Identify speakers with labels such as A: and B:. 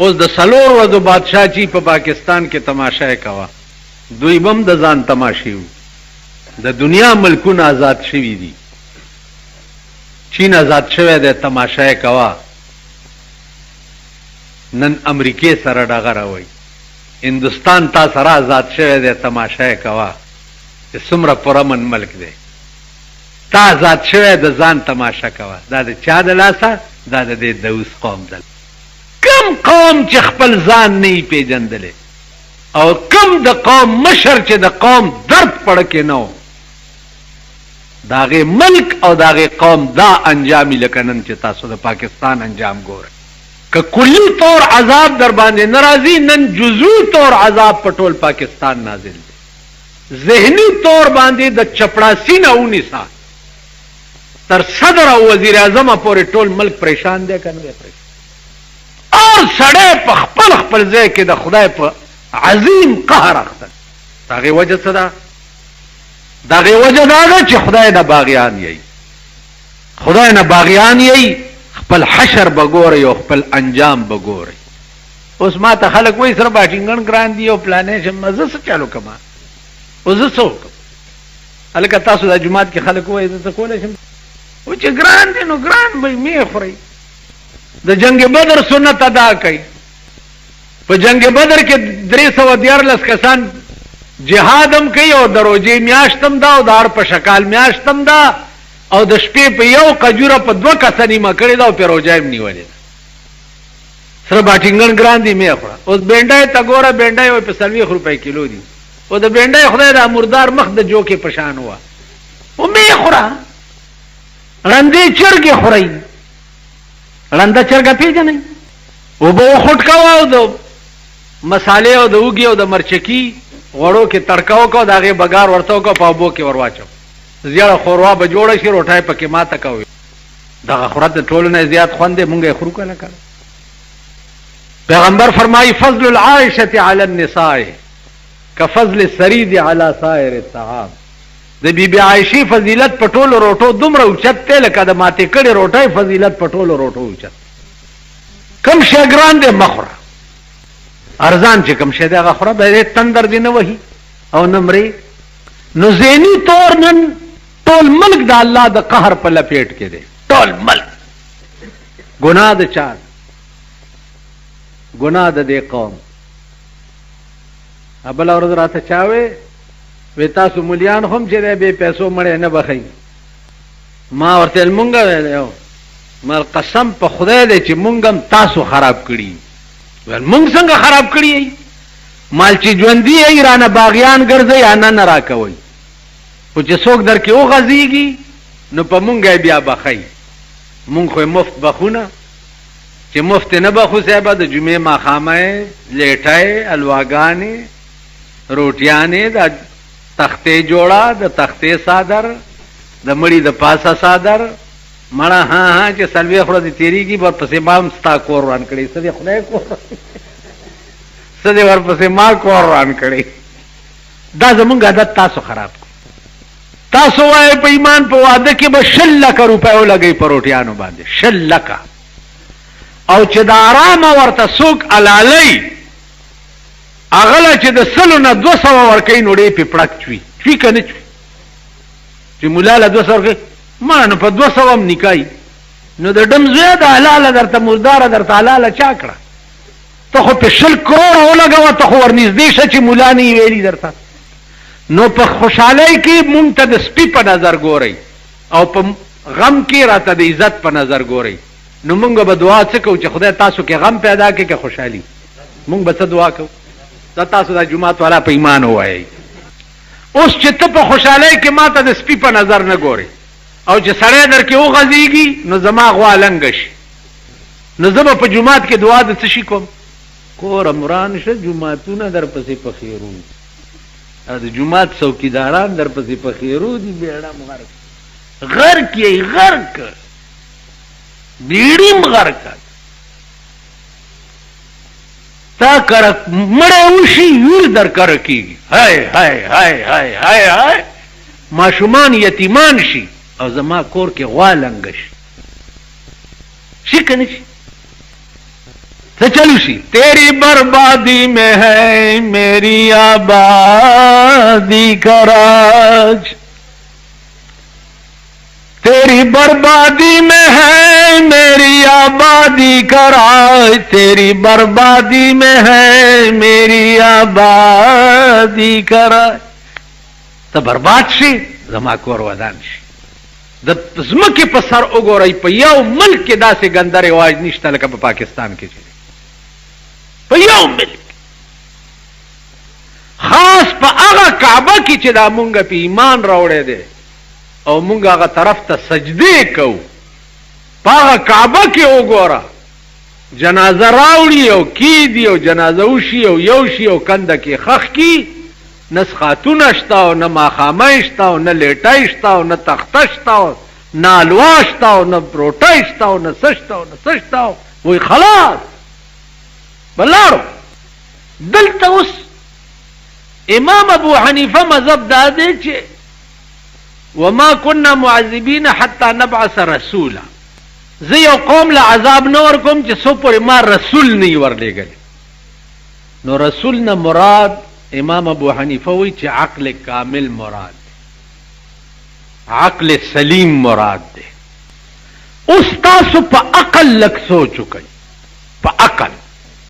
A: اوس د سلور ورځو بادشاہ چی په پاکستان کې تماشا کوا دوی بم د ځان تماشیو د دنیا ملکونه آزاد شوي دي چین آزاد شوی د تماشا کوا نن امریکای سره ډغره وای هندستان تا سره آزاد شوی د تماشا کوا څومره پرامن ملک دی تا آزاد شوی د ځان تماشا کوا دا د چا د لاسه دا د دوس قوم دل کم قوم چې خپل ځان نه پیژندل او کم د قوم مشر چې د قوم درد پړ کې نو داغه ملک او داغه قوم دا انجامي لکنن چې تاسو د پاکستان انجام ګورئ که کلی طور عذاب در باندې ناراضي نن جزوی طور عذاب په ټول پاکستان نازل دی ذهنی طور باندې د چپړاسي نه ونیسا تر صدر او وزیر اعظم پورې ټول ملک پریشان دی کنه پریشان اور سړی په خپل خپل ځای کې د خدای په عظیم قهر اخته داغه وجه څه ده داغه وجه دا ده چې خدای نه باغیان یې خدای نه باغیان یې خپل حشر بګوري او خپل انجام بګوري اوس ما ته خلک وایي سره باټینګن ګران دی او پلانې چې مزه څه چالو کما اوس څه الکه تاسو د جمعات کې خلک وایي ته کولای شم او چې ګران دی نو ګران به می خوري د جنگ بدر سنت ادا کړي په جنگ بدر کې 314 کسان جهادم کوي او دروځي میاشتم دا او دار په شکال میاشتم دا او د شپې په یو قجوره په 2 کسانی ما کړی دا او په روزایم نیولې سره باټینګن ګران دی می خورا اوس بینډای تا ګوره بینډای او په 30 روپۍ کیلو دی او د بینډای خدای د مردار مخ د جوکې پشان هوا او می خورا رندې چرګې خوري رنده چرګه پیژنې او به خټ کاوه د مصالې او د وګي او د مرچکی غړو کې تړکاو کو داغه بګار ورته کو په بو کې ورواچو زیاده خوروا به جوړ شي روټای پکې ماته کوي دغه خورت ټولو نه زیات خوندې مونږه خورو کنه کړ پیغمبر فرمایي فضل العائشه علی النساء كفضل السرید علی سائر الطعام د بیبي عائشې فضیلت په ټولو روټو دومره اوچت ته لکه د ماته کړي روټای فضیلت په ټولو روټو اوچت کم شګران دې مخره ارزان چې کم شه دغه خره به تندر دی نه وਹੀ او نمرې نو زینی طور نن ټول ملک د الله د قهر په لپیټ کې دی ټول ملک ګناه د چا ګناه د دې قوم ابل اورز راته چاوي وې تاسو مليان هم چې به پیسو مړې نه بخي ما ورته مونږه ویلو مل قسم په خدای دې چې مونږم تاسو خراب کړی ول مونږ څنګه خراب کړی مال چې ژوندۍ ایران باغیان ګرځي یا نه راکوي او چې څوک درکې او غزيږي نو په مونږه بیا بخي مونږ خو مفت بخونه چې مفت نه بخو صاحب د جمعې ما خامه لیټای الواګانې روټیانې د تختې جوړه د تختې صادر د مړی د پاسه صادر مړه ها چې سلوي خو دې تیریږي پر پسې مام ستا کور روان کړي سده خدای کو سده ور پسې ما کور روان کړي دا زمونږ عادت تاسو خراب تاسو وای په ایمان په وعده کې به 6 لک روپیو لګي پروټیانو باندې 6 لک او چې د آرام ورته سوق علالي اغله چې د سلو نه 200 ورکې نوړې په پړک چوي کنه چوي چې مولا له 200 ورکې ما نو په 200 هم نکای نو د ډم زوی د حلال درته مردار درته حلال چا کړه ته خو په 10 کروڑ ولګاوه ته خو ورنږدې شه چې مولا نه ویلي درته نو په خوشحالۍ کې مونږ ته د سپي په نظر ګورئ او په غم کې راته د عزت په نظر ګورئ نو مونږ به دعا څه کوو چې خدای تاسو کې غم پیدا کړي که خوشحالي مونږ به څه دعا کوو دا تاسو د جمعات والا په ایمان وایي اوس چې ته په خوشحالۍ کې ما ته د سپي په نظر نه ګورئ او چې سړی در کې وغځېږي نو زما غوا لنګه شي نو زه به په جمعات کې دعا د څه شي کوم کوره مران شه جمعاتونه در پسې پخیرو د جمعات څوکیداران در پسې پخیرو دي بیړه غرق یې غرق بیړیم غرق تا کر مړې وشي یور در کر کېږي هاي هاي هاي هاي هاي هاي ماشومان یتیمان شي او زما کور کې غوا لنګ شي که نه شي تو چلو شی تیری بربادی میں ہے میری آبادی کا راج تیری بربادی میں ہے میری آبادی کا راج تیری بربادی میں ہے میری آبادی کا راج ته برباد شي زما کور ودان شي د ځمکې په سر وګورئ په یو ملک کې داسې ګنده رواج نشته لکه په پاکستان کې چې په یو ملک خاص په هغه کعبه کې چې دا مونږ په ایمان راوړی دی او مونږ هغه طرف ته سجدې کوو په هغه کعبه کې وګوره جنازه راوړي او کیدي او جنازه وشي او یو شي او کنده کې خښ کی نه خاتونه شته او نه ماښامه شته او نه لیټه شته او نه تخته شته او نه الوا شته او نه روټۍ شته او نه څه شته او نه څه شته وایي خلاص بلاړو دلته اوس امام ابو حنیفه مذهب دا دی چې وما كنا معذبین حتی نبعث رسولا زه یو قوم له عذاب نه ورکوم چې څو پورې ما رسول نه وي ورلېږلی نو رسول نه مراد امام ابو حنیفه وی چې عقل کامل مراد دی عقل سلیم مراد دی اوس تاسو په عقل لږ سوچ وکئ په عقل